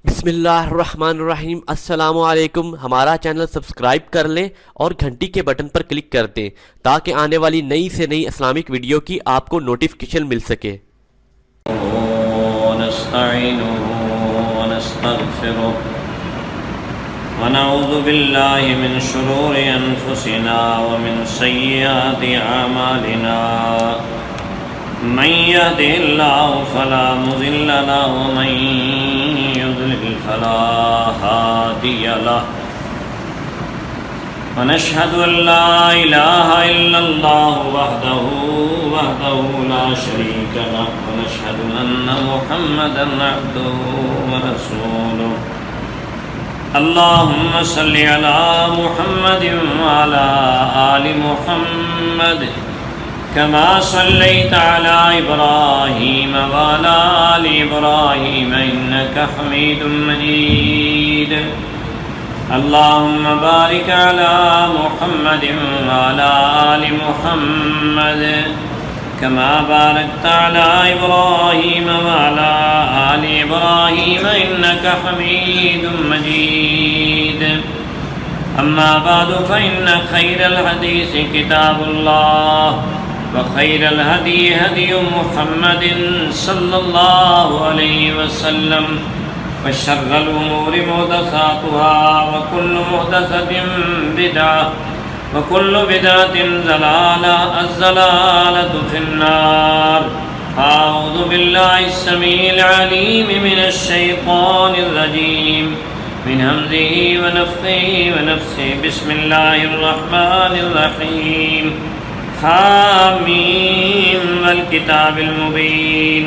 بسم اللہ الرحمن الرحیم۔ السلام علیکم۔ ہمارا چینل سبسکرائب کر لیں اور گھنٹی کے بٹن پر کلک کر دیں تاکہ آنے والی نئی سے نئی اسلامک ویڈیو کی آپ کو نوٹیفیکیشن مل سکے۔ ونستعينه ونستغفره ونعوذ بالله من شرور أنفسنا ومن سيئات أعمالنا من يهده الله فلا مضل له ومن يضلل فلا هادي له ونشهد أن لا إله إلا الله وحده لا شريك له ونشهد أن محمدا عبده ورسوله اللهم صل على محمد وعلى آل محمد كما صليت على إبراهيم وعلى آل إبراهيم إنك حميد مجيد اللهم بارك على محمد وعلى آل محمد كما باركت على إبراهيم وعلى آل إبراهيم إنك حميد مجيد أما بعد فإن خير الحديث كتاب الله وخير الهدي هدي محمد صلى الله عليه وسلم وشر الأمور محدثاتها وكل محدثة بدعة وكل بدعة ضلالة الضلالة في النار أعوذ بالله السميع العليم من الشيطان الرجيم من همزه ونفخه ونفسه بسم الله الرحمن الرحيم حاميم والكتاب المبين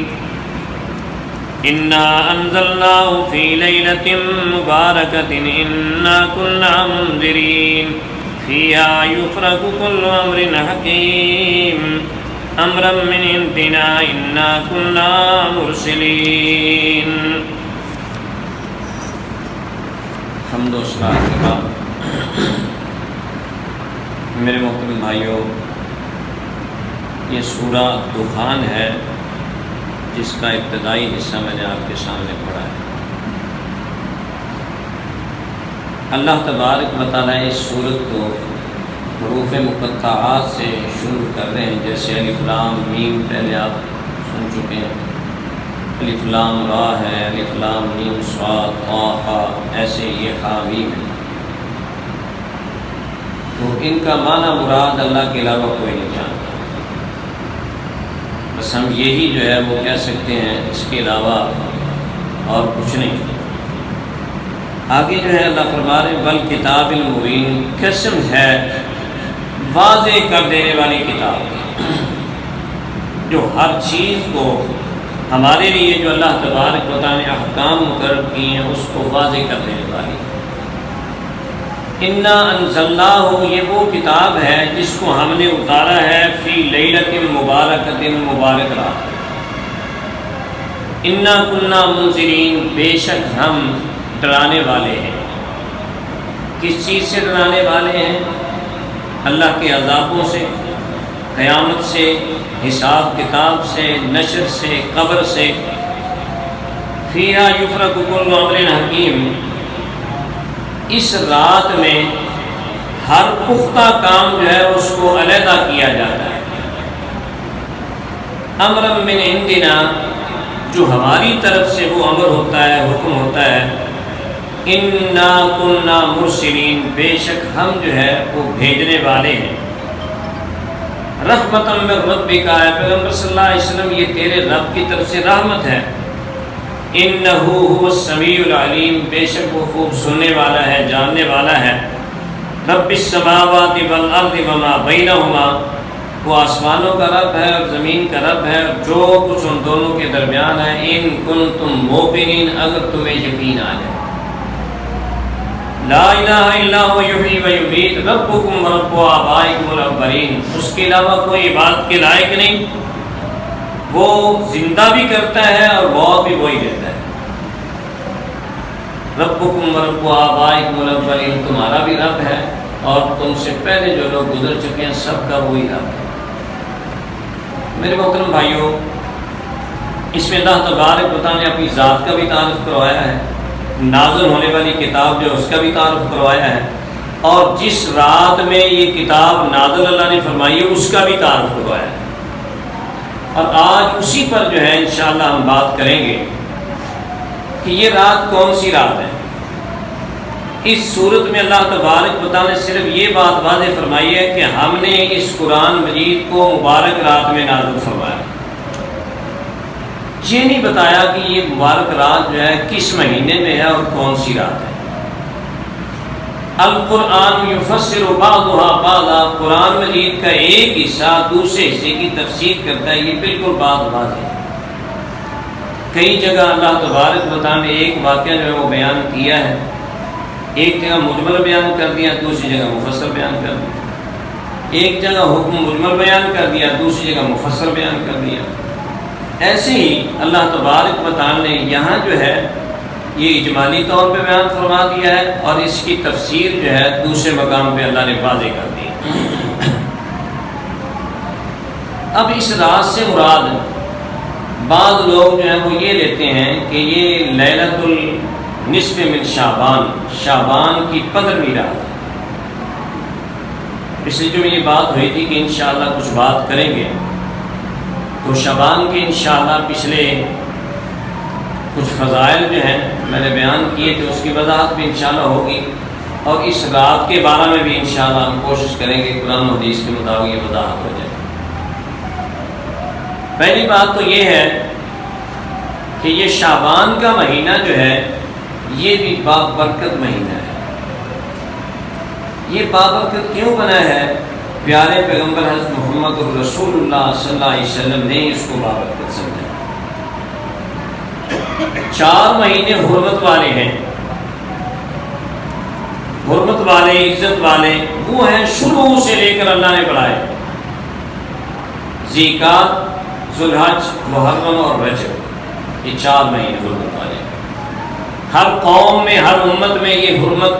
إنا أنزلناه في ليلة مباركة إنا كنا منذرين فيها يفرق كل أمر حكيم أمرا من عندنا إنا كنا مرسلين۔ حمد و ثنا کے بعد میرے محترم بھائیوں، یہ سورہ دخان ہے جس کا ابتدائی حصہ میں نے آپ کے سامنے پڑھا ہے۔ اللہ تبارک و تعالیٰ اس سورت کو حروف مقطعات سے شروع کر رہے ہیں، جیسے الف لام میم پہلے آپ سن چکے ہیں، الف لام را ہے، الف لام میم صاد طا، ایسے یہ حامیم ہے۔ تو ان کا معنی مراد اللہ کے علاوہ کوئی نہیں جانتا، بس ہم یہی جو ہے وہ کہہ سکتے ہیں، اس کے علاوہ اور کچھ نہیں۔ آگے جو ہے اللہ فرما رہے والکتاب المبین، قسم ہے واضح کر دینے والی کتاب جو ہر چیز کو ہمارے لیے جو اللہ تبارک و تعالیٰ نے احکام مقرر کیے ہیں اس کو واضح کر دینے والی۔ انا انزلناہ، یہ وہ کتاب ہے جس کو ہم نے اتارا ہے فی لیلۃ مبارکۃ، مبارک رات۔ انا کنا منذرین، بے شک ہم ڈرانے والے ہیں۔ کس چیز سے ڈرانے والے ہیں؟ اللہ کے عذابوں سے، قیامت سے، حساب کتاب سے، نشر سے، قبر سے۔ فیہا یفرق کل امر حکیم، اس رات میں ہر پختہ کام جو ہے اس کو علیحدہ کیا جاتا ہے۔ امر من عندنا، جو ہماری طرف سے وہ امر ہوتا ہے، حکم ہوتا ہے۔ انا کنا مرسلین، بے شک ہم جو ہے وہ بھیجنے والے ہیں۔ رحمت من ربک، پیغمبر صلی اللہ علیہ وسلم یہ تیرے رب کی طرف سے رحمت ہے۔ انہ هو السمیع العلیم، بے شک وہ خوب سننے والا ہے، جاننے والا ہے۔ رب السماوات والارض وما بینہما، وہ آسمانوں کا رب ہے اور زمین کا رب ہے اور جو کچھ ان دونوں کے درمیان ہے۔ ان کنتم موقنین، اگر تمہیں یقین آ جائے۔ لا الہ الا هو یحیی و یمیت ربکم ورب آبائکم الاولین، اس کے علاوہ کوئی عبادت کے لائق نہیں، وہ زندہ بھی کرتا ہے اور موت بھی وہی دیتا ہے۔ ربکم ورب آبائکم الاولین، تمہارا بھی رب ہے اور تم سے پہلے جو لوگ گزر چکے ہیں سب کا وہی رب ہے۔ میرے محترم بھائیوں، اس میں اللہ تبارک و تعالیٰ نے اپنی ذات کا بھی تعارف کروایا ہے نازل ہونے والی کتاب جو ہے اس کا بھی تعارف کروایا ہے، اور جس رات میں یہ کتاب نازل اللہ نے فرمائی ہے اس کا بھی تعارف کروایا ہے۔ اور آج اسی پر جو ہے انشاءاللہ ہم بات کریں گے کہ یہ رات کون سی رات ہے۔ اس صورت میں اللہ تبارک و تعالیٰ نے صرف یہ بات واضح فرمائی ہے کہ ہم نے اس قرآن مجید کو مبارک رات میں نازل فرمایا، یہ نہیں بتایا کہ یہ مبارک رات جو ہے کس مہینے میں ہے اور کون سی رات ہے۔ القرآن یفسر بعضها بعضا، قرآن مجید کا ایک حصہ دوسرے حصے کی تفسیر کرتا ہے، یہ بالکل بات واضح ہے۔ کئی جگہ اللہ تبارک و تعالیٰ نے ایک واقعہ جو ہے وہ بیان کیا ہے، ایک جگہ مجمل بیان کر دیا، دوسری جگہ مفسر بیان کر دیا، ایک جگہ حکم مجمل بیان کر دیا، دوسری جگہ مفسر بیان کر دیا۔ ایسے ہی اللہ تبارک و تعالیٰ نے یہاں جو ہے یہ اجمالی طور پہ بیان فرما دیا ہے، اور اس کی تفسیر جو ہے دوسرے مقام پہ اللہ نے واضح کر دی۔ اب اس رات سے مراد بعض لوگ جو ہیں وہ یہ لیتے ہیں کہ یہ لیلۃ النصف من شعبان، شعبان کی 15ویں رات ہے۔ پچھلے جو یہ بات ہوئی تھی کہ انشاءاللہ کچھ بات کریں گے، تو شعبان کے انشاءاللہ پچھلے کچھ فضائل جو ہیں میں نے بیان کیے تھے، اس کی وضاحت بھی انشاءاللہ ہوگی، اور اس رات کے بارے میں بھی انشاءاللہ ہم کوشش کریں گے قرآن و حدیث کے مطابق یہ وضاحت ہو جائے۔ پہلی بات تو یہ ہے کہ یہ شعبان کا مہینہ جو ہے یہ بھی بابرکت مہینہ ہے۔ یہ بابرکت کیوں بنا ہے؟ پیارے پیغمبر حضرت محمد رسول اللہ صلی اللہ علیہ وسلم نے اس کو بابرکت سمجھا۔ 4 مہینے حرمت والے ہیں، حرمت والے، عزت والے، وہ ہیں شروع سے لے کر اللہ نے بڑھائے، ذیقعدہ، ذوالحج، محرم اور رجب، یہ 4 مہینے حرمت والے۔ ہر قوم میں، ہر امت میں یہ حرمت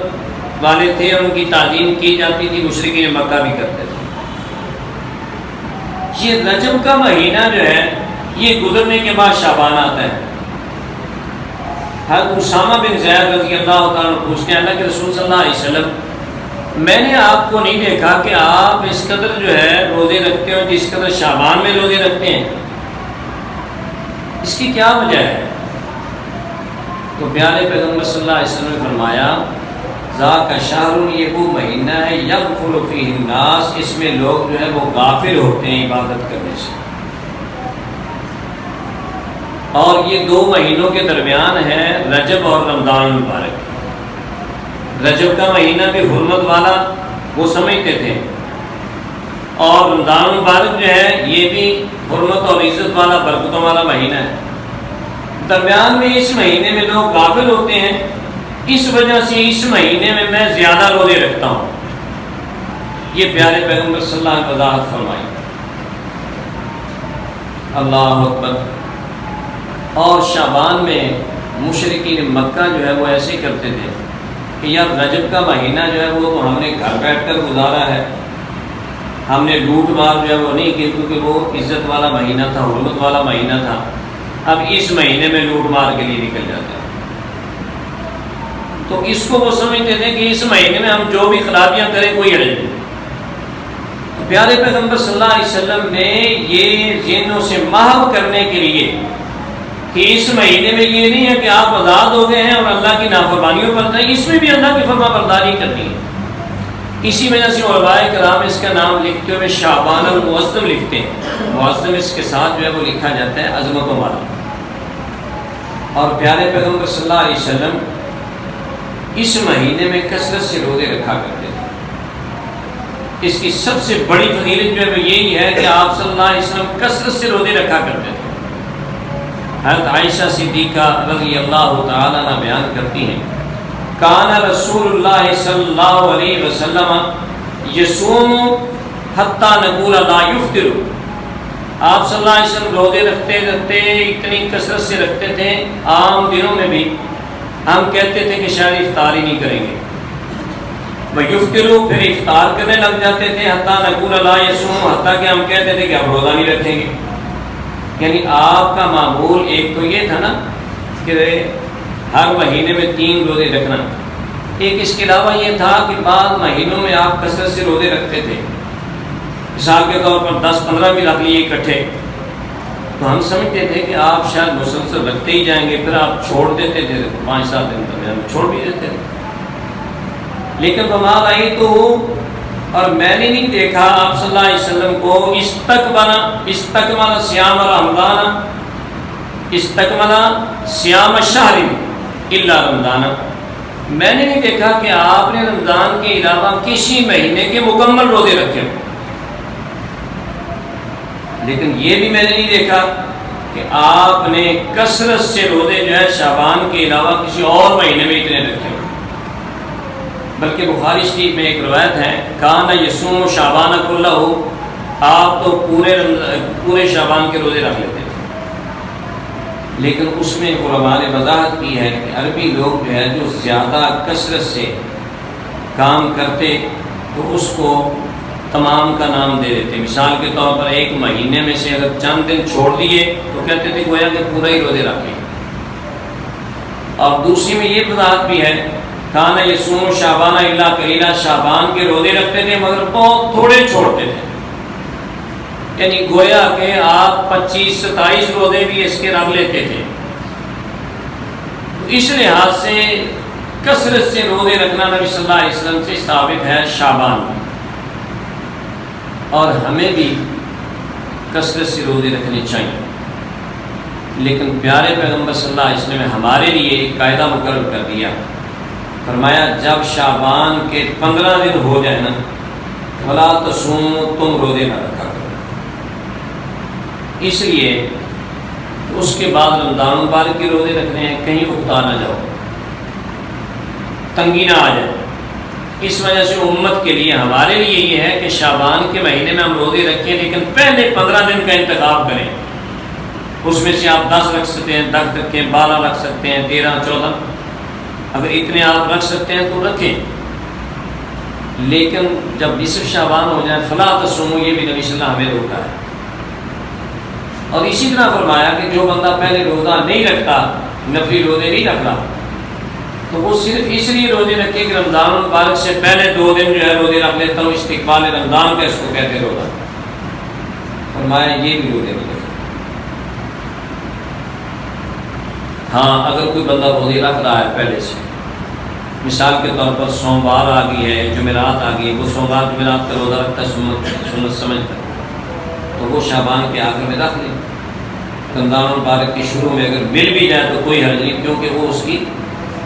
والے تھے، اور ان کی تعظیم کی جاتی تھی، مشرکین مکہ بھی کرتے تھے۔ یہ رجب کا مہینہ جو ہے یہ گزرنے کے بعد شعبان آتا ہے۔ حضرت اسامہ بن زید رضی اللہ تعالیٰ پوچھتے ہیں اللہ کے رسول صلی اللہ علیہ وسلم، میں نے آپ کو نہیں دیکھا کہ آپ اس قدر جو ہے روزے رکھتے ہو جس قدر شعبان میں روزے رکھتے ہیں، اس کی کیا وجہ ہے؟ تو پیارے پیغمبر صلی اللہ علیہ وسلم نے فرمایا ذاک شہر، یہ وہ مہینہ ہے یغفل فیہ الناس، اس میں لوگ جو ہے وہ غافل ہوتے ہیں عبادت کرنے سے۔ اور یہ 2 مہینوں کے درمیان ہے رجب اور رمضان المبارک۔ رجب کا مہینہ بھی حرمت والا وہ سمجھتے تھے، اور رمضان المبارک جو ہے یہ بھی حرمت اور عزت والا، برکتوں والا مہینہ ہے۔ درمیان میں اس مہینے میں لوگ غافل ہوتے ہیں، اس وجہ سے اس مہینے میں میں زیادہ روزے رکھتا ہوں۔ یہ پیارے پیغمبر صلی اللہ علیہ وسلم نے وضاحت فرمائی۔ اللہ اکبر۔ اور شعبان میں مشرکین مکہ جو ہے وہ ایسے کرتے تھے کہ یار رجب کا مہینہ جو ہے وہ تو ہم نے گھر بیٹھ کر گزارا ہے، ہم نے لوٹ مار جو ہے وہ نہیں کی، کیونکہ وہ عزت والا مہینہ تھا، حرمت والا مہینہ تھا، اب اس مہینے میں لوٹ مار کے لیے نکل جاتے ہیں۔ تو اس کو وہ سمجھتے تھے کہ اس مہینے میں ہم جو بھی خرابیاں کریں کوئی حرج نہیں۔ تو پیارے پیغمبر صلی اللہ علیہ وسلم نے یہ ذہنوں سے محو کرنے کے لیے کہ اس مہینے میں یہ نہیں ہے کہ آپ آزاد ہو گئے ہیں اور اللہ کی نافرمانیوں پر نہیں، اس میں بھی اللہ کی فرما برداری کرنی ہے۔ اسی وجہ سے علماء کرام اس کا نام لکھتے ہوئے شعبان المعظم لکھتے ہیں، معظم اس کے ساتھ جو ہے وہ لکھا جاتا ہے عظمتوں والا۔ اور پیارے پیغمبر صلی اللہ علیہ وسلم اس مہینے میں کثرت سے روزے رکھا کرتے تھے۔ اس کی سب سے بڑی فضیلت جو ہے وہ یہی ہے کہ آپ صلی اللہ علیہ وسلم کثرت سے روزے رکھا کرتے تھے۔ حضرت عائشہ صدیقہ رضی اللہ تعالیٰ عنہ بیان کرتی ہیں کان رسول اللہ صلی اللہ علیہ وسلم یصوم حتی نقول لا یفطر، آپ صلی اللہ علیہ وسلم روزے رکھتے رکھتے اتنی کثرت سے رکھتے تھے، عام دنوں میں بھی ہم کہتے تھے کہ شاید افطار ہی نہیں کریں گے، وَيُفْطِرُ، پھر افطار کرنے لگ جاتے تھے، حتیٰ نقول لا یصوم، حتیٰ کہ ہم کہتے تھے کہ اب روزہ نہیں رکھیں گے۔ یعنی آپ کا معمول ایک تو یہ تھا نا کہ ہر مہینے میں 3 روزے رکھنا۔ ایک اس کے علاوہ یہ تھا کہ بعض مہینوں میں آپ کثرت سے روزے رکھتے تھے، مثال کے طور پر 10-15 بھی رکھ لیے اکٹھے، تو ہم سمجھتے تھے کہ آپ شاید مسلسل رکھتے ہی جائیں گے، پھر آپ چھوڑ دیتے تھے 5-7 دن تک، ہم چھوڑ بھی دیتے تھے۔ لیکن بیمار آئی تو اور میں نے نہیں دیکھا آپ صلی اللہ علیہ وسلم کو استکمل صیام رمضان، استکمل صیام شہر الا رمضان، میں نے نہیں دیکھا کہ آپ نے رمضان کے علاوہ کسی مہینے کے مکمل روزے رکھے۔ لیکن یہ بھی میں نے نہیں دیکھا کہ آپ نے کثرت سے روزے جو ہے شعبان کے علاوہ کسی اور مہینے میں اتنے رکھے، بلکہ بخاری شریف میں ایک روایت ہے کان یصوم شعبان کلہ، آپ تو پورے شعبان کے روزے رکھ لیتے تھے۔ لیکن اس میں علماء نے وضاحت کی ہے کہ عربی لوگ جو ہے جو زیادہ کثرت سے کام کرتے تو اس کو تمام کا نام دے دیتے۔ مثال کے طور پر ایک مہینے میں سے اگر چند دن چھوڑ دیے تو کہتے تھے گویا کہ پورا ہی روزے رکھ لیے۔ اور دوسری میں یہ وضاحت بھی ہے کان یصوم شعبان الا قلیلا، شعبان کے روزے رکھتے تھے مگر بہت تھوڑے چھوڑتے تھے، یعنی گویا کہ آپ 25-27 روزے بھی اس کے رکھ لیتے تھے۔ تو اس لحاظ سے کثرت سے روزے رکھنا نبی صلی اللہ علیہ وسلم سے ثابت ہے شعبان میں، اور ہمیں بھی کثرت سے روزے رکھنے چاہیے۔ لیکن پیارے پیغمبر صلی اللہ علیہ وسلم نے ہمارے لیے ایک قاعدہ مقرر کر دیا، فرمایا جب شعبان کے 15 دن ہو جائے نا فلا تصوموا، تم روزے نہ رکھا کرو۔ اس لیے اس کے بعد رمضان مبارک کے روزے رکھنے ہیں، کہیں اکتا نہ جاؤ، تنگی نہ آ جائے۔ اس وجہ سے امت کے لیے ہمارے لیے یہ ہے کہ شعبان کے مہینے میں ہم روزے رکھیں، لیکن پہلے 15 دن کا انتخاب کریں۔ اس میں سے آپ 10 رکھ سکتے ہیں 10 رکھیں، 12 رکھ سکتے ہیں 13-14، اگر اتنے آپ رکھ سکتے ہیں تو رکھیں۔ لیکن جب نصف شعبان ہو جائے فلا تصوموا، یہ بھی نبی صلی اللہ علیہ وسلم ہمیں روکا ہے۔ اور اسی طرح فرمایا کہ جو بندہ پہلے روزہ نہیں رکھتا، نفلی روزے نہیں رکھتا، تو وہ صرف اس لیے روزے رکھے کہ رمضان مبارک سے پہلے 2 دن جو ہے روزے رکھ لیتا ہوں، استقبال رمضان کا اس کو کہتے روزہ، فرمایا یہ بھی روزے نہیں رکھے۔ ہاں اگر کوئی بندہ روزے رکھ رہا ہے پہلے سے، مثال کے طور پر سوموار آ گئی ہے، جمعرات آ گئی ہے، وہ سوموار جمعرات کا روزہ رکھتا ہے سنت سمجھ کر، تو وہ شعبان کے آخر میں رکھ لیں۔ رمضان مبارک کے شروع میں اگر مل بھی جائے تو کوئی حرج نہیں، کیونکہ وہ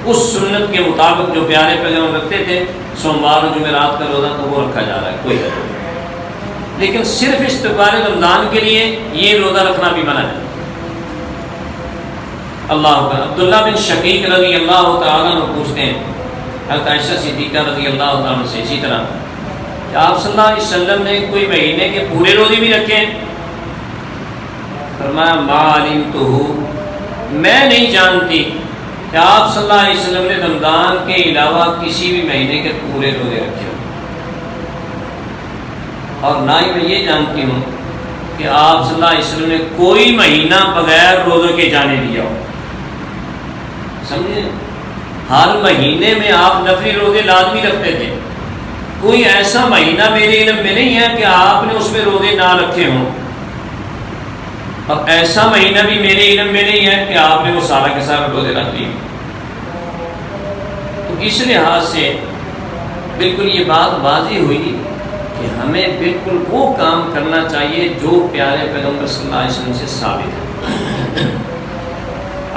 اس سنت کے مطابق جو پیارے پیغمبر رکھتے تھے سوموار اور جمعرات کا روزہ، تو وہ رکھا جا رہا ہے، کوئی حرج نہیں۔ لیکن صرف استقبال رمضان کے لیے یہ روزہ رکھنا بھی منع ہے۔ اللہ اکبر۔ عبداللہ بن شقیق رضی اللہ تعالیٰ عنہ پوچھتے ہیں حضرت عائشہ صدیقہ رضی اللہ تعالیٰ عنہ سے اسی طرح کہ آپ صلی اللہ علیہ وسلم نے کوئی مہینے کے پورے روزے بھی رکھے؟ فرمایا ما علمتہ، میں نہیں جانتی کہ آپ صلی اللہ علیہ وسلم نے رمضان کے علاوہ کسی بھی مہینے کے پورے روزے رکھے ہوں، اور نہ ہی میں یہ جانتی ہوں کہ آپ صلی اللہ علیہ وسلم نے کوئی مہینہ بغیر روزوں کے جانے دیا ہو۔ سمجھے؟ ہر مہینے میں آپ نفلی روزے لازمی رکھتے تھے، کوئی ایسا مہینہ میرے علم میں نہیں ہے کہ آپ نے اس میں روزے نہ رکھے ہوں، اور ایسا مہینہ بھی میرے علم میں نہیں ہے کہ آپ نے وہ سارا کے سارا روزے رکھ لیے۔ تو اس لحاظ سے بالکل یہ بات واضح ہوئی کہ ہمیں بالکل وہ کام کرنا چاہیے جو پیارے پیغمبر صلی اللہ علیہ وسلم سے ثابت ہے۔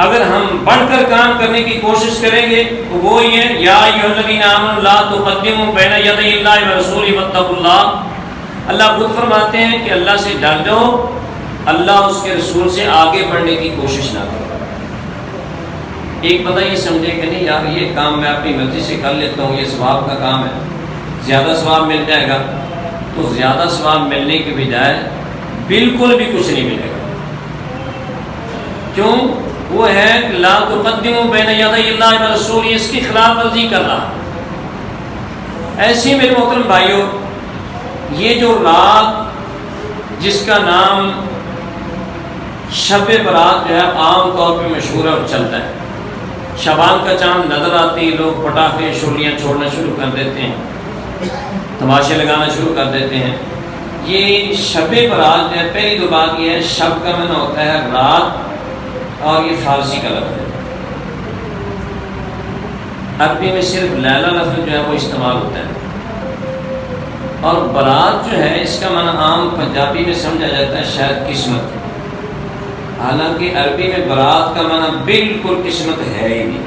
اگر ہم بڑھ کر کام کرنے کی کوشش کریں گے تو وہ یہ یا ایھا الذین آمنوا لا تقدموا بین یدی اللہ ورسولہ واتقوا اللہ، اللہ خود فرماتے ہیں کہ اللہ سے ڈر جاؤ، اللہ اس کے رسول سے آگے بڑھنے کی کوشش نہ کرو۔ ایک بندہ یہ سمجھے کہ نہیں یار یہ کام میں اپنی مرضی سے کر لیتا ہوں، یہ ثواب کا کام ہے، زیادہ ثواب مل جائے گا، تو زیادہ ثواب ملنے کے بجائے بالکل بھی کچھ نہیں ملے گا۔ کیوں؟ وہ ہے لا تقدموا بین یدی اللہ ورسولہ، اس کی خلاف ورزی کر رہا۔ ایسے میرے محترم بھائیوں، یہ جو رات جس کا نام شب برات جو ہے عام طور پہ مشہور ہے اور چلتا ہے، شعبان کا چاند نظر آتے ہی لوگ پٹاخے شولیاں چھوڑنا شروع کر دیتے ہیں، تماشے لگانا شروع کر دیتے ہیں۔ یہ شب برات جو ہے، پہلی تو بات یہ ہے شب کا معنی ہوتا ہے رات، اور یہ فارسی کا لفظ ہے۔ عربی میں صرف لیلہ لفظ جو ہے وہ استعمال ہوتا ہے، اور برات جو ہے اس کا معنی عام پنجابی میں سمجھا جاتا ہے شاید قسمت، حالانکہ عربی میں برات کا معنی بالکل قسمت ہے ہی نہیں۔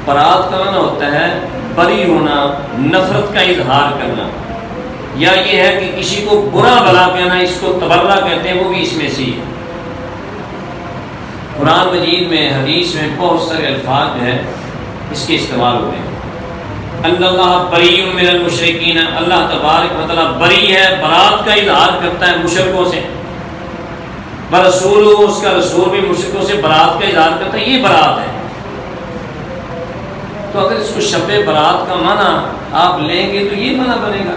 برات کا معنی ہوتا ہے بری ہونا، نفرت کا اظہار کرنا، یا یہ ہے کہ کسی کو برا بھلا کہنا، اس کو تبرہ کہتے ہیں، وہ بھی اس میں سے ہی ہے۔ قرآن مجید میں، حدیث میں بہت سارے الفاظ جو ہے اس کے استعمال ہوئے ہیں۔ اللہ بری من المشرکین، اللہ تبارک و تعالیٰ بری ہے، برات کا اظہار کرتا ہے مشرکوں سے، برسول اس کا رسول بھی مشرکوں سے برات کا اظہار کرتا ہے، یہ برات ہے۔ تو اگر اس کو شب برات کا معنی آپ لیں گے تو یہ معنی بنے گا،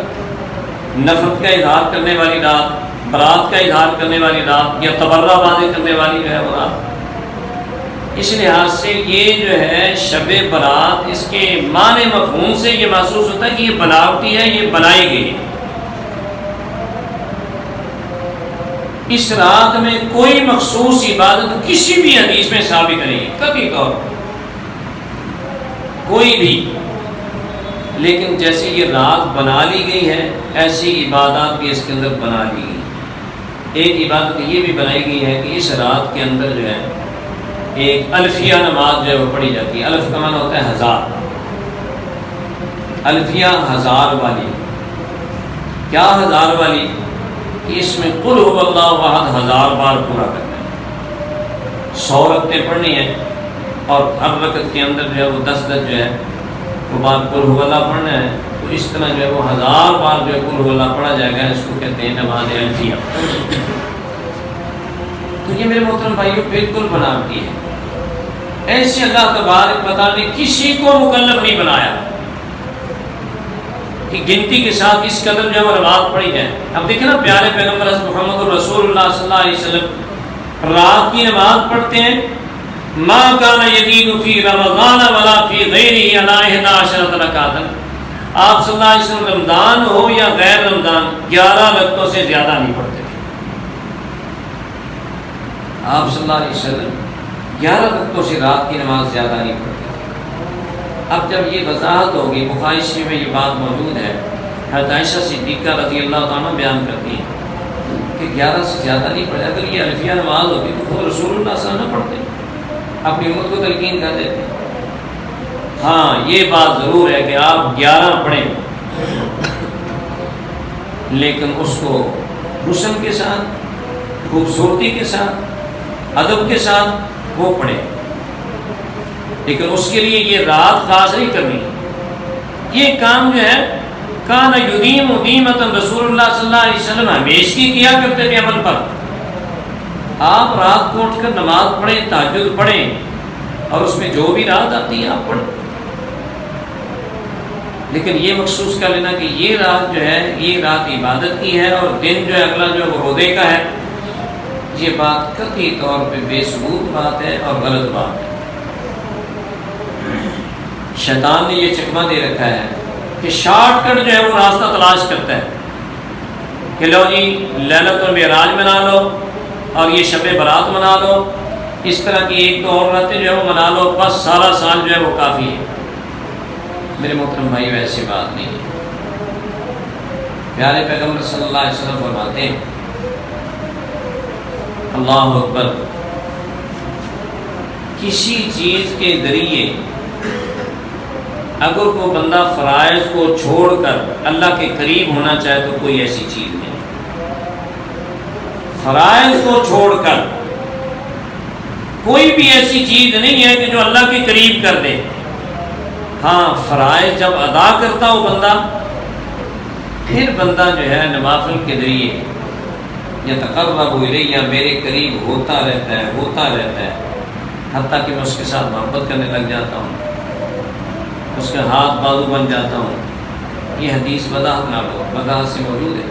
نفرت کا اظہار کرنے والی رات، برات کا اظہار کرنے والی رات، یا تبرہ بازی کرنے والی جو ہے وہ رات۔ اس لحاظ سے یہ جو ہے شب برات، اس کے معنی مفہوم سے یہ محسوس ہوتا ہے کہ یہ بناوٹی ہے، یہ بنائی گئی ہے۔ اس رات میں کوئی مخصوص عبادت کسی بھی حدیث میں ثابت نہیں ہے، قطعی طور پر کوئی بھی، لیکن جیسے یہ رات بنا لی گئی ہے ایسی عبادات بھی اس کے اندر بنا لی گئی۔ ایک عبادت یہ بھی بنائی گئی ہے کہ اس رات کے اندر جو ہے ایک الفیہ نماز جو ہے وہ پڑھی جاتی ہے۔ الف کا معنی ہوتا ہے ہزار، الفیہ ہزار والی۔ کیا ہزار والی؟ کہ اس میں قل هو اللہ احد 1000 بار پورا کرنا ہے، 100 رکعتیں پڑھنی ہیں، اور ہر رکعت کے اندر جو ہے وہ 10 جو ہے وہ بار قل هو اللہ پڑھنا ہے۔ تو اس طرح جو ہے وہ 1000 بار جو ہے قل هو اللہ پڑھا جائے گا، اس کو کہتے ہیں نماز الفیہ۔ تو یہ میرے محترم بھائیوں بالکل بناوٹی ہے، ایسے اللہ تبارک و تعالیٰ نے کسی کو مکلف نہیں بنایا کہ گنتی کے ساتھ اس قدر جو ہے وہ نماز پڑھی جائے۔ اب دیکھیں نا، پیارے پیغمبر حضرت محمد رسول اللہ صلی اللہ علیہ وسلم رات کی نماز پڑھتے ہیں، ما کان یزید فی رمضان ولا فی غیرہ علی 11 رکعۃ۔ آپ صلی اللہ علیہ وسلم رمضان ہو یا غیر رمضان 11 رکعتوں سے زیادہ نہیں پڑھتے تھے۔ آپ صلی اللہ علیہ وسلم 11 رکعتوں سے رات کی نماز زیادہ نہیں پڑھتے۔ اب جب یہ وضاحت ہوگی، بخاری شریف میں یہ بات موجود ہے، حضرت عائشہ صدیقہ رضی اللہ عنہ بیان کرتی ہیں کہ 11 سے زیادہ نہیں پڑھے۔ اگر یہ الفیہ نماز ہوتی تو خود رسول اللہ صلی اللہ علیہ وسلم نہ پڑھتے، اپنی امت کو تلقین کر دیتے۔ ہاں یہ بات ضرور ہے کہ آپ 11 پڑھیں، لیکن اس کو حسن کے ساتھ، خوبصورتی کے ساتھ، ادب کے ساتھ وہ پڑھیں، لیکن اس کے لیے یہ رات خاص نہیں کرنی۔ یہ کام جو ہے کان یدیم دیمۃ رسول اللہ صلی اللہ علیہ وسلم ہمیشہ کیا کرتے تھے عمل پر۔ آپ رات کو اٹھ کر نماز پڑھیں، تہجد پڑھیں، اور اس میں جو بھی رات آتی ہے آپ پڑھیں، لیکن یہ مخصوص کر لینا کہ یہ رات جو ہے یہ رات عبادت کی ہے اور دن جو ہے اگلا جو ہے وہ روزے کا ہے، یہ بات قطعی طور پہ بے ثبوت بات ہے اور غلط بات ہے۔ شیطان نے یہ چکمہ دے رکھا ہے کہ شارٹ کٹ جو ہے وہ راستہ تلاش کرتا ہے کہ لو جی لیلۃ المعراج منا لو اور یہ شب برات منا لو، اس طرح کی ایک دو اور راتیں جو ہے وہ منا لو، بس سارا سال جو ہے وہ کافی ہے۔ میرے محترم بھائی ایسی بات نہیں ہے۔ پیارے پیغمبر صلی اللہ علیہ وسلم فرماتے ہیں، اللہ اکبر، کسی چیز کے ذریعے اگر کوئی بندہ فرائض کو چھوڑ کر اللہ کے قریب ہونا چاہے تو کوئی ایسی چیز نہیں۔ فرائض کو چھوڑ کر کوئی بھی ایسی چیز نہیں ہے کہ جو اللہ کے قریب کر دے۔ ہاں فرائض جب ادا کرتا ہو بندہ، پھر بندہ جو ہے نوافل کے ذریعے یتقرب الیہ، میرے قریب ہوتا رہتا ہے، حتیٰ کہ میں اس کے ساتھ محبت کرنے لگ جاتا ہوں، اس کے ہاتھ بازو بن جاتا ہوں۔ یہ حدیث وضاحت سے موجود ہے۔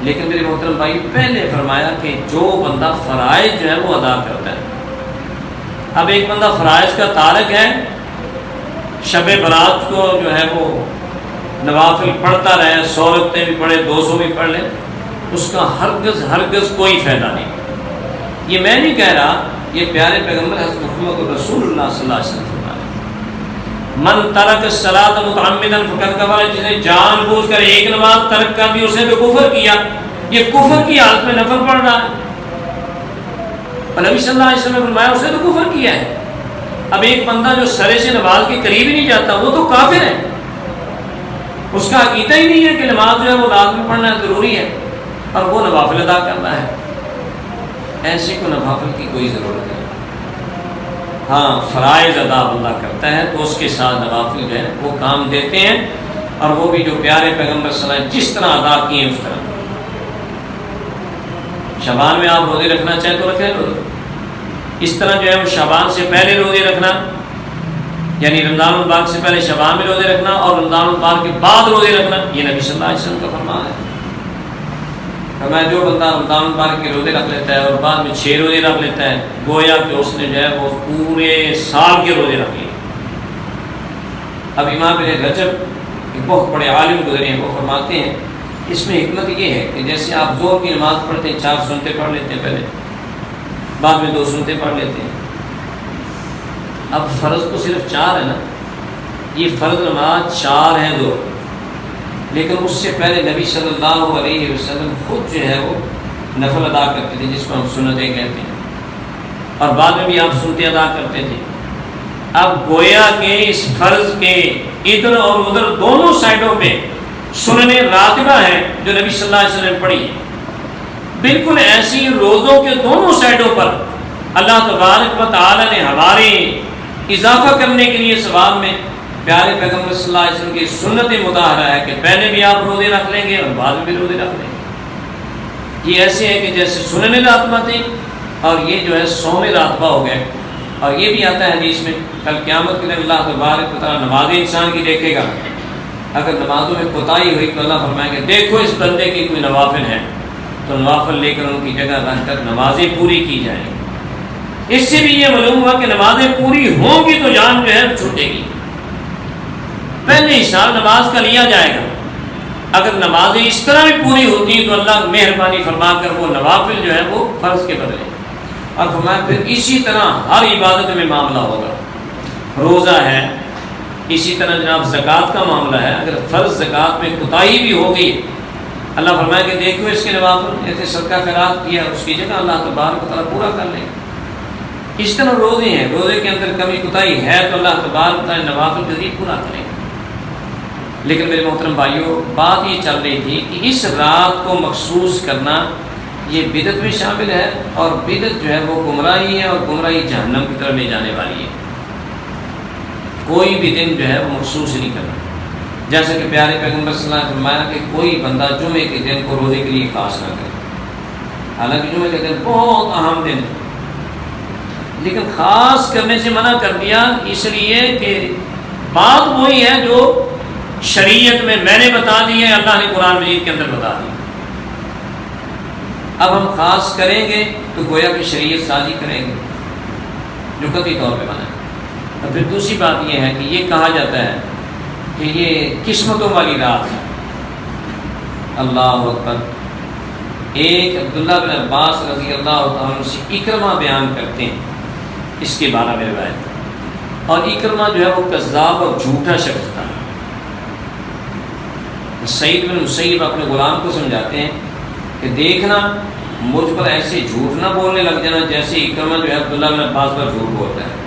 لیکن میرے محترم بھائی، پہلے فرمایا کہ جو بندہ فرائض جو ہے وہ ادا کرتا ہے، اب ایک بندہ فرائض کا تارک ہے، شب برات کو جو ہے وہ نوافل پڑھتا رہے، 100 رکعتیں بھی پڑھے، 200 بھی پڑھ لے، اس کا ہرگز کوئی فائدہ نہیں۔ یہ میں نہیں کہہ رہا، یہ پیارے پیغمبر حضرت محمد رسول اللہ صلی اللہ علیہ وسلم فرما رہے ہیں، من ترک الصلاۃ متعمدا فقد کفر، جس نے جان بوجھ کر ایک نماز ترک کر دی، اس نے تو کفر کیا۔ یہ کفر کی حالت میں نفل پڑھ رہا ہے، اور نبی صلی اللہ علیہ وسلم نے فرمایا اس نے تو کفر کیا ہے۔ اب ایک بندہ جو سرے سے نماز کے قریب ہی نہیں جاتا، وہ تو کافر ہے، اس کا عقیدہ ہی نہیں ہے کہ نماز جو ہے وہ لازمی پڑھنا ہے، ضروری ہے، اور وہ نوافل ادا کرنا ہے۔ ایسے کو نوافل کی کوئی ضرورت نہیں۔ ہاں فرائض ادا بندہ کرتا ہے تو اس کے ساتھ نوافل جو ہے وہ کام دیتے ہیں، اور وہ بھی جو پیارے پیغمبر صلی اللہ علیہ وسلم جس طرح ادا کیے اس طرح۔ شعبان میں آپ روزے رکھنا چاہیں تو رکھیں روزے، اس طرح جو ہے وہ شعبان سے پہلے روزے رکھنا، یعنی رمضان المبارک سے پہلے شعبان میں روزے رکھنا، اور رمضان المبارک کے بعد روزے رکھنا، یہ نبی صلی اللہ علیہ وسلم کا فرمان ہے۔ فرمایا جو بندہ رمضان المبارک کے روزے رکھ لیتا ہے اور بعد میں 6 روزے رکھ لیتا ہے، گویا کہ اس نے جو ہے وہ پورے سال کے روزے رکھ لیے۔ اب امام ابن رجب ایک بہت بڑے عالم گزرے ہیں، وہ فرماتے ہیں اس میں حکمت یہ ہے کہ جیسے آپ ظہر کی نماز پڑھتے ہیں، 4 سنتیں پڑھ لیتے ہیں پہلے، بعد میں 2 سنتیں پڑھ لیتے ہیں۔ اب فرض تو صرف 4 ہے نا، یہ فرض نماز 4 ہیں ظہر، لیکن اس سے پہلے نبی صلی اللہ علیہ وسلم خود جو ہے وہ نفل ادا کرتے تھے، جس کو ہم سنتیں کہتے ہیں، اور بعد میں بھی آپ سنتیں ادا کرتے تھے۔ اب گویا کہ اس فرض کے ادھر اور ادھر دونوں سائڈوں پہ سنن راتبہ ہیں جو نبی صلی اللہ علیہ وسلم نے پڑھی ہے۔ بالکل ایسی روزوں کے دونوں سائڈوں پر اللہ تبارک و تعالی نے ہمارے اضافہ کرنے کے لیے ثواب میں پیارے پیغمبر صلی اللہ علیہ وسلم کی سنت مطہرہ ہے کہ پہلے بھی آپ روزے رکھ لیں گے اور بعد میں بھی روزے رکھ لیں گے۔ یہ ایسے ہے کہ جیسے سنن راتبہ تھے اور یہ جو ہے صوم راتبہ ہو گئے۔ اور یہ بھی آتا ہے حدیث میں، کل قیامت کے دن اللہ تبارک و تعالی نماز انسان کی دیکھے گا، اگر نمازوں میں کوتاہی ہوئی تو اللہ فرمائیں گے دیکھو اس بندے کی کوئی نوافل ہے، تو نوافل لے کر ان کی جگہ رکھ کر نمازیں پوری کی جائیں گی۔ اس سے بھی یہ معلوم ہوا کہ نمازیں پوری ہوں گی تو جان جو ہے چھوٹے گی۔ پہلے حساب نماز کا لیا جائے گا، اگر نمازیں اس طرح بھی پوری ہوتی ہیں تو اللہ مہربانی فرما کر وہ نوافل جو ہے وہ فرض کے بدلے، اور فرمایا پھر اسی طرح ہر عبادت میں معاملہ ہوگا۔ روزہ ہے، اسی طرح جناب زکوٰۃ کا معاملہ ہے، اگر فرض زکوٰۃ میں کوتاہی بھی ہو گئی اللہ فرمایا کہ دیکھو اس کے نوافل، ایسے صدقہ خیرات کیا اس کی جگہ اللہ تبارک و تعالیٰ پورا کر لے گا۔ اس طرح روزے ہیں، روزے کے اندر کمی کوتاہی ہے تو اللہ تبارک و تعالیٰ نوافل کے ذریعے پورا کرے گا۔ لیکن میرے محترم بھائیوں، بات یہ چل رہی تھی کہ اس رات کو مخصوص کرنا یہ بدعت میں شامل ہے، اور بدعت جو ہے وہ گمراہی ہے، اور گمراہی جہنم کی طرف لے جانے والی ہے۔ کوئی بھی دن جو ہے وہ مخصوص نہیں کرنا، جیسا کہ پیارے پیغمبر صلی اللہ علیہ وسلم نے فرمایا کہ کوئی بندہ جمعے کے دن کو روزے کے لیے خاص نہ کرے۔ حالانکہ جمعے کے دن بہت اہم دن ہے، لیکن خاص کرنے سے منع کر دیا، اس لیے کہ بات وہی ہے جو شریعت میں نے بتا دی ہے، اللہ نے قرآن مجید کے اندر بتا دی۔ اب ہم خاص کریں گے تو گویا کہ شریعت سازی کریں گے جو قطعی طور پہ منع ہے۔ اور پھر دوسری بات یہ ہے کہ یہ کہا جاتا ہے کہ یہ قسمتوں والی رات ہے۔ اللہ اکبر۔ ایک عبداللہ بن عباس رضی اللہ تعالیٰ سے اکرمہ بیان کرتے ہیں اس کے بارے میں روایت، اور اکرمہ جو ہے وہ کذاب اور جھوٹا شخص تھا۔ سعید بن مسیب اپنے غلام کو سمجھاتے ہیں کہ دیکھنا مجھ پر ایسے جھوٹ نہ بولنے لگ جانا جیسے اکرمہ جو ہے عبداللہ بن عباس پر جھوٹ بولتا ہے۔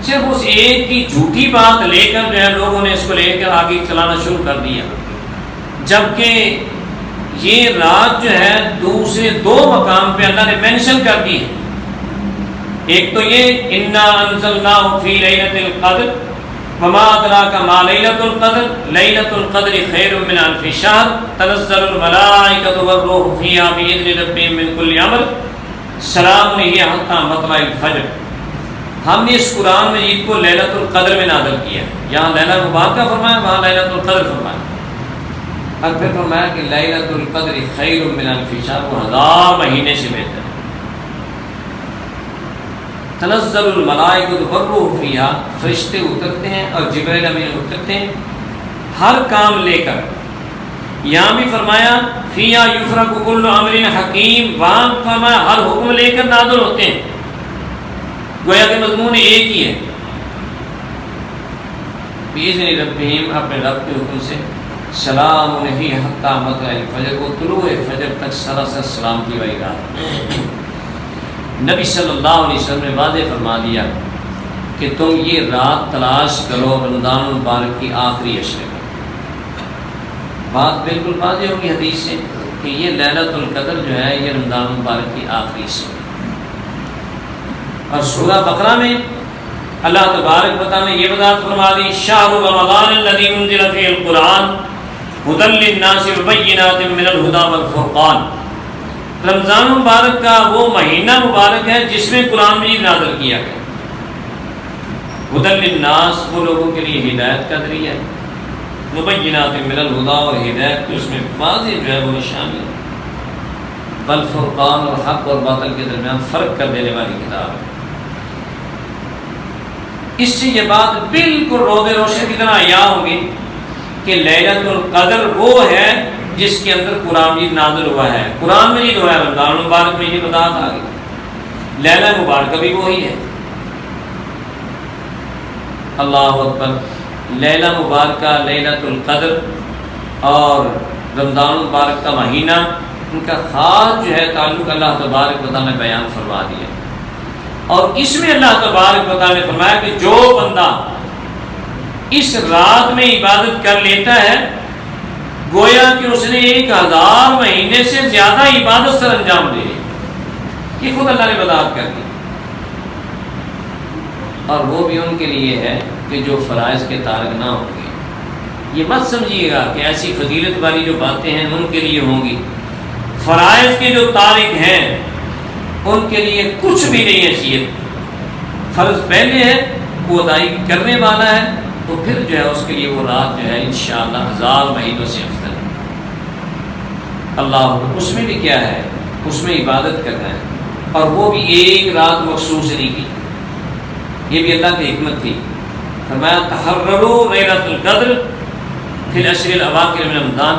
صرف اس ایک کی جھوٹی بات لے کر جو ہے لوگوں نے اس کو لے کر آگے چلانا شروع کر دیا، جبکہ یہ رات جو ہے دوسرے 2 مقام پہ اللہ نے مینشن کر دی ہے۔ ایک تو یہ انا انزلناہ فی لیلۃ القدر وما ادراک ما لیلۃ القدر لیلۃ القدر خیر من الف شہر تنزل الملائکۃ والروح فیہا بإذن ربہم من کل امر سلام ہی حتی مطلع الفجر۔ ہم نے اس قرآن مجید کو لیلۃ القدر میں نازل کیا، یہاں لیلہ مبارکہ فرمایا، وہاں لیلۃ القدر فرمایا، اور پھر فرمایا کہ لیلۃ القدر خیر من الف شہر، وہ 1000 مہینے سے بہتر ہے۔ تنزل الملائکۃ والروح فیہا، فرشتے اترتے ہیں اور جبرائیل امین اترتے ہیں ہر کام لے کر. یہاں بھی فرمایا فیہا یفرق کل امر حکیم، وہاں فرمایا ہر حکم لے کر نازل ہوتے ہیں. گویا کہ مضمون ایک ہی ہے. بِإِذْنِ رَبِّهِمْ، اپنے رب کے حکم سے. سلام ہی حتی مطلع الفجر، وہ طلوع فجر تک سراسر سلامتی والی رات. نبی صلی اللہ علیہ وسلم نے واضح فرما دیا کہ تم یہ رات تلاش کرو رمضان المبارک کی آخری عشرے میں. بات بالکل واضح ہوگی حدیث سے کہ یہ لیلۃ القدر جو ہے یہ رمضان المبارک کی آخری عشرے. اور سورہ بقرہ میں اللہ تبارک و تعالیٰ نے یہ وضاحت فرما دی شہر رمضان الذی انزل فیہ القرآن ھدی للناس وبینات من الھدی والفرقان. رمضان مبارک کا وہ مہینہ مبارک ہے جس میں قرآن مجید نازل کیا گیا. ھدی للناس، وہ لوگوں کے لیے ہدایت کا ذریعہ ہے. وبینات من الھدی، اور ہدایت کی اس میں واضح جو ہے وہ نشانی ہے. والفرقان، اور حق اور باطل کے درمیان فرق کر دینے والی کتاب ہے. اس سے یہ بات بالکل روز روشن کی طرح عیاں ہوگی کہ لیلۃ القدر وہ ہے جس کے اندر قرآن مجید نازل ہوا ہے. قرآن مجید ہوا ہے رمضان مبارک میں، یہ وضاحت آ گئی. لیلہ مبارکہ بھی وہی ہے. اللہ اکبر. لیلہ مبارکہ، لیلۃ القدر اور رمضان مبارک کا مہینہ، ان کا خاص جو ہے تعلق اللہ تبارک و تعالیٰ نے بیان فرما دیا. اور اس میں اللہ تبارک و تعالیٰ نے فرمایا کہ جو بندہ اس رات میں عبادت کر لیتا ہے گویا کہ اس نے 1000 مہینے سے زیادہ عبادت سر انجام دے. یہ خود اللہ نے وضاحت کر دی. اور وہ بھی ان کے لیے ہے کہ جو فرائض کے تارک نہ ہوں گے. یہ مت سمجھیے گا کہ ایسی فضیلت والی جو باتیں ہیں ان کے لیے ہوں گی. فرائض کے جو تارک ہیں ان کے لیے کچھ بھی نہیں حیثیت. فرض پہلے ہے، وہ ادائیگی کرنے والا ہے، تو پھر جو ہے اس کے لیے وہ رات جو ہے انشاءاللہ 1000 مہینوں سے افضل ہے. اللہ، اس میں بھی کیا ہے، اس میں عبادت کرنا ہے. اور وہ بھی ایک رات مخصوص نہیں کی. یہ بھی اللہ کی حکمت تھی. فرمایا تحرروا لیلۃ القدر فی العشر الاواخر من رمضان.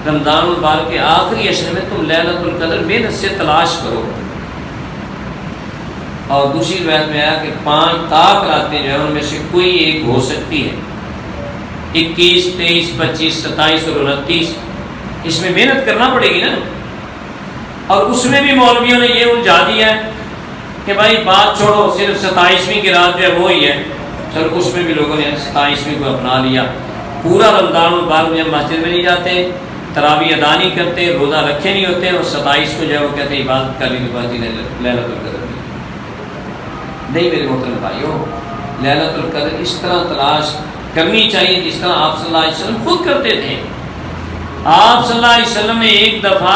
رمضان المبارک کے آخری عشر میں تم لیلۃ القدر محنت سے تلاش کرو. اور دوسری روایت میں آیا کہ 5 طاق راتیں جو ہیں ان میں سے کوئی ایک ہو سکتی ہے. 21, 23, 25, 27 اور 29. اس میں محنت کرنا پڑے گی نا. اور اس میں بھی مولویوں نے یہ الجھا دیا ہے کہ بھائی بات چھوڑو، صرف 27ویں کی رات جو ہے وہی ہے. چلو اس میں بھی لوگوں نے 27ویں کو اپنا لیا. پورا رمضان المبارک میں مسجد میں نہیں جاتے، تراویح ادا نہیں کرتے، روزہ رکھے نہیں ہوتے، اور 27 کو جو ہے وہ کہتے ہیں عبادت کر لی تو بات لیلۃ القدر. نہیں میرے محترم بھائیو، لیلۃ القدر اس طرح تلاش کرنی چاہیے جس طرح آپ صلی اللہ علیہ وسلم خود کرتے تھے. آپ صلی اللہ علیہ وسلم نے ایک دفعہ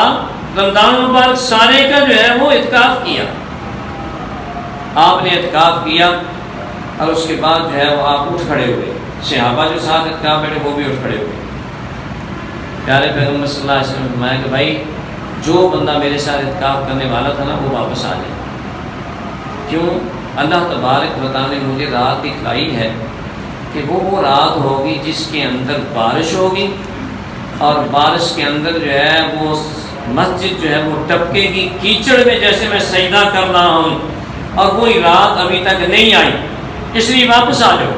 رمضان المبارک سارے کا جو ہے وہ اعتکاف کیا. آپ نے اعتکاف کیا اور اس کے بعد جو ہے وہ آپ اٹھ کھڑے ہوئے. صحابہ جو ساتھ اعتکاف بیٹھے وہ بھی اٹھ کھڑے ہوئے. پیارے پیغمبر صلی اللہ علیہ وسلم نے فرمایا کہ بھائی جو بندہ میرے ساتھ اعتکاف کرنے والا تھا نا وہ واپس آ جائے. کیوں؟ اللہ تبارک و تعالیٰ نے مجھے رات دکھائی ہے کہ وہ رات ہوگی جس کے اندر بارش ہوگی، اور بارش کے اندر جو ہے وہ مسجد جو ہے وہ ٹپکے گی کیچڑ میں جیسے میں سجدہ کر رہا ہوں. اور وہی رات ابھی تک نہیں آئی، اس لیے واپس آ جاؤ.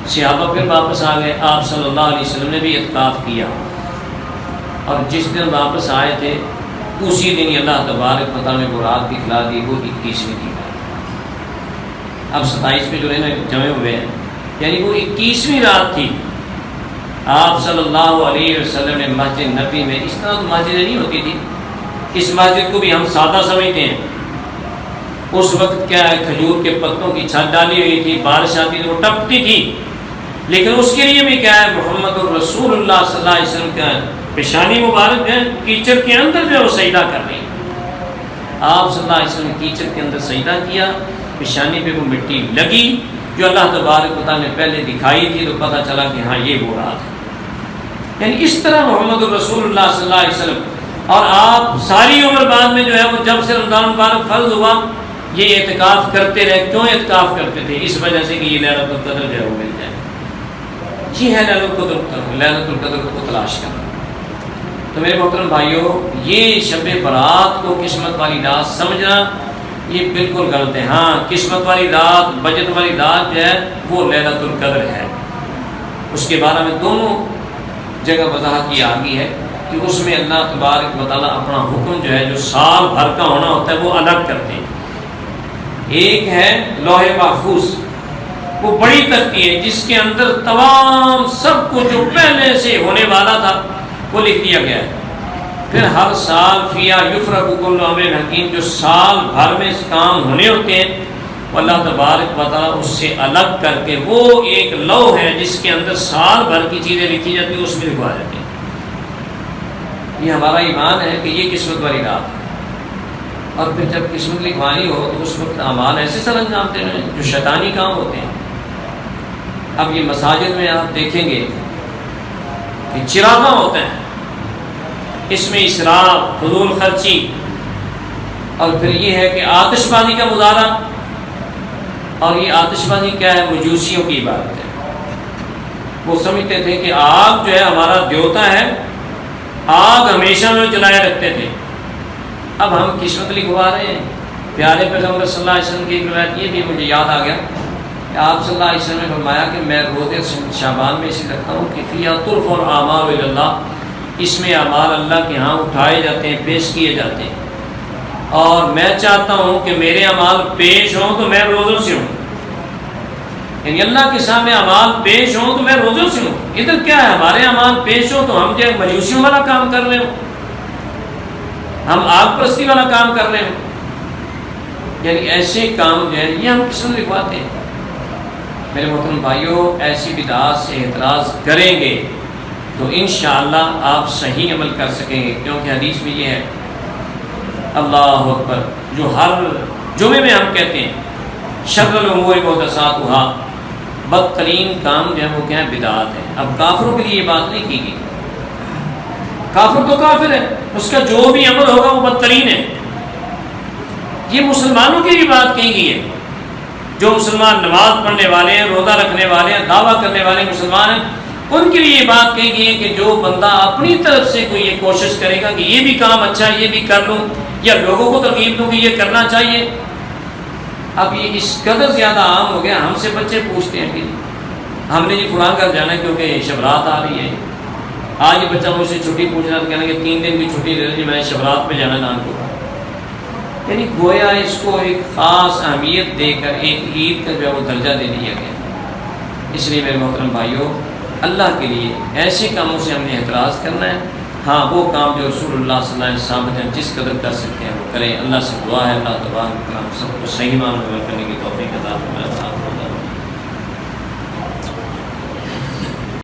صحابہ پھر واپس آ گئے. آپ صلی اللہ علیہ وسلم نے بھی اعتکاف کیا، اور جس دن واپس آئے تھے اسی دن اللہ تبارک و تعالیٰ نے وہ رات دکھلا دی. وہ 21ویں کی. اب 27 پہ جو ہے نا جمع ہوئے ہیں، یعنی وہ 21ویں رات تھی. آپ صلی اللہ علیہ وسلم نے مسجد نبی میں، اس طرح تو مسجدیں نہیں ہوتی تھی. اس مسجد کو بھی ہم سادہ سمجھتے ہیں. اس وقت کیا ہے، کھجور کے پتوں کی چھت ڈالی ہوئی تھی، بارش آتی تھی وہ ٹپکتی تھی. لیکن اس کے لیے بھی کیا ہے، محمد الرسول اللہ صلی اللہ علیہ وسلم کا پیشانی مبارک ہے کیچڑ کے اندر جو ہے وہ سجدہ کر رہی. آپ صلی اللہ علیہ وسلم نے کیچڑ کے اندر سجدہ کیا، پیشانی پہ وہ مٹی لگی جو اللہ تبارک و تعالیٰ نے پہلے دکھائی تھی، تو پتہ چلا کہ ہاں یہ وہ رات ہے. یعنی اس طرح محمد الرسول اللہ صلی اللہ علیہ وسلم. اور آپ ساری عمر بعد میں جو ہے وہ جب سے رمضان مبارک فرض ہوا یہ اعتکاف کرتے رہے. کیوں اعتکاف کرتے تھے؟ اس وجہ سے کہ یہ لیلۃ القدر جو ہے وہ مل جائے. یہ ہے لیلۃ القدر کو تلاش کرنا. تو میرے محترم بھائیوں، یہ شب برات کو قسمت والی رات سمجھنا یہ بالکل غلط ہے. ہاں، قسمت والی رات، بجٹ والی رات جو ہے وہ لیلۃ القدر ہے. اس کے بارے میں دونوں جگہ وضاحت کی آ گئی ہے کہ اس میں اللہ تبارک و تعالیٰ اپنا حکم جو ہے جو سال بھر کا ہونا ہوتا ہے وہ الگ کرتے ہیں. ایک ہے لوح محفوظ، وہ بڑی تختی ہے جس کے اندر تمام سب کو جو پہلے سے ہونے والا تھا وہ لکھ دیا گیا ہے. پھر ہر سال فیہا یفرق کل امر حکیم، جو سال بھر میں کام ہونے ہوتے ہیں وہ اللہ تبارک و تعالیٰ اس سے الگ کر کے وہ ایک لوح ہے جس کے اندر سال بھر کی چیزیں لکھی جاتی ہیں، اس میں لکھوا جاتی ہیں. یہ ہمارا ایمان ہے کہ یہ قسمت والی رات ہے. اور پھر جب قسمت لکھوانی ہو تو اس وقت اعمال ایسے سر انجام دینے ہیں جو شیطانی کام ہوتے ہیں. اب یہ مساجد میں آپ دیکھیں گے کہ چراغاں ہوتے ہیں، اس میں اسراف، فضول خرچی، اور پھر یہ ہے کہ آتش بازی کا مظاہرہ. اور یہ آتش بازی کیا ہے؟ مجوسیوں کی عبادت ہے. وہ سمجھتے تھے کہ آگ جو ہے ہمارا دیوتا ہے، آگ ہمیشہ میں جلائے رکھتے تھے. اب ہم قسمت لکھوا رہے ہیں. پیارے پیغمبر صلی اللہ علیہ وسلم کی ایک روایت یہ بھی مجھے یاد آ گیا کہ آپ صلی اللہ علیہ وسلم نے فرمایا کہ میں روزے شعبان میں اسی رکھتا ہوں کہ فیہا ترفع الاعمال الی اللہ، اس میں اعمال اللہ کے ہاں اٹھائے جاتے ہیں، پیش کیے جاتے ہیں. اور میں چاہتا ہوں کہ میرے اعمال پیش ہوں تو میں روزوں سے ہوں، یعنی اللہ کے سامنے اعمال پیش ہوں تو میں روزوں سے ہوں. ادھر کیا ہے؟ ہمارے اعمال پیش ہوں تو ہم جو مجوسیوں والا کام کر رہے ہوں، ہم آگ پرستی والا کام کر رہے ہوں. یعنی ایسے کام جو ہے یہ ہم قسمت لکھواتے ہیں. میرے محترم بھائیوں، ایسی بدعات سے اعتراض کریں گے تو انشاءاللہ آپ صحیح عمل کر سکیں گے. کیونکہ حدیث میں یہ ہے، اللہ اکبر، جو ہر جمعے میں ہم کہتے ہیں شر الامور محدثاتھا، بدترین کام جو ہے وہ کیا ہے؟ بدعات ہے. اب کافروں کے لیے یہ بات نہیں کی گئی. کافر تو کافر ہے، اس کا جو بھی عمل ہوگا وہ بدترین ہے. یہ مسلمانوں کی بھی بات کہی گئی ہے. جو مسلمان نماز پڑھنے والے ہیں، روزہ رکھنے والے ہیں، دعویٰ کرنے والے مسلمان ہیں، ان کے لیے یہ بات کہی گئی ہے کہ جو بندہ اپنی طرف سے کوئی یہ کوشش کرے گا کہ یہ بھی کام اچھا ہے، یہ بھی کر لوں، یا لوگوں کو ترغیب دوں کہ یہ کرنا چاہیے. اب یہ اس قدر زیادہ عام ہو گیا، ہم سے بچے پوچھتے ہیں کہ ہم نے فلاں گھر جانا ہے کیونکہ شبرات آ رہی ہے. آج یہ بچہ مجھ سے چھٹی پوچھ رہا تھا، کہنا کہ 3 دن کی چھٹی لے لی، میں شبرات پہ جانا نام کو. یعنی گویا اس کو ایک خاص اہمیت دے کر ایک عید کا جو ہے وہ درجہ دے دیا گیا. اس لیے میرے محترم بھائیوں، اللہ کے لیے ایسے کاموں سے ہم نے اعتراض کرنا ہے. ہاں، وہ کام جو رسول اللہ صلی اللہ علیہ وسلم جس قدر کر سکتے ہیں وہ کریں. اللہ سے دعا ہے اللہ تبارک و تعالیٰ ہم سب کو صحیح معنوں میں عمل کرنے کی توفیق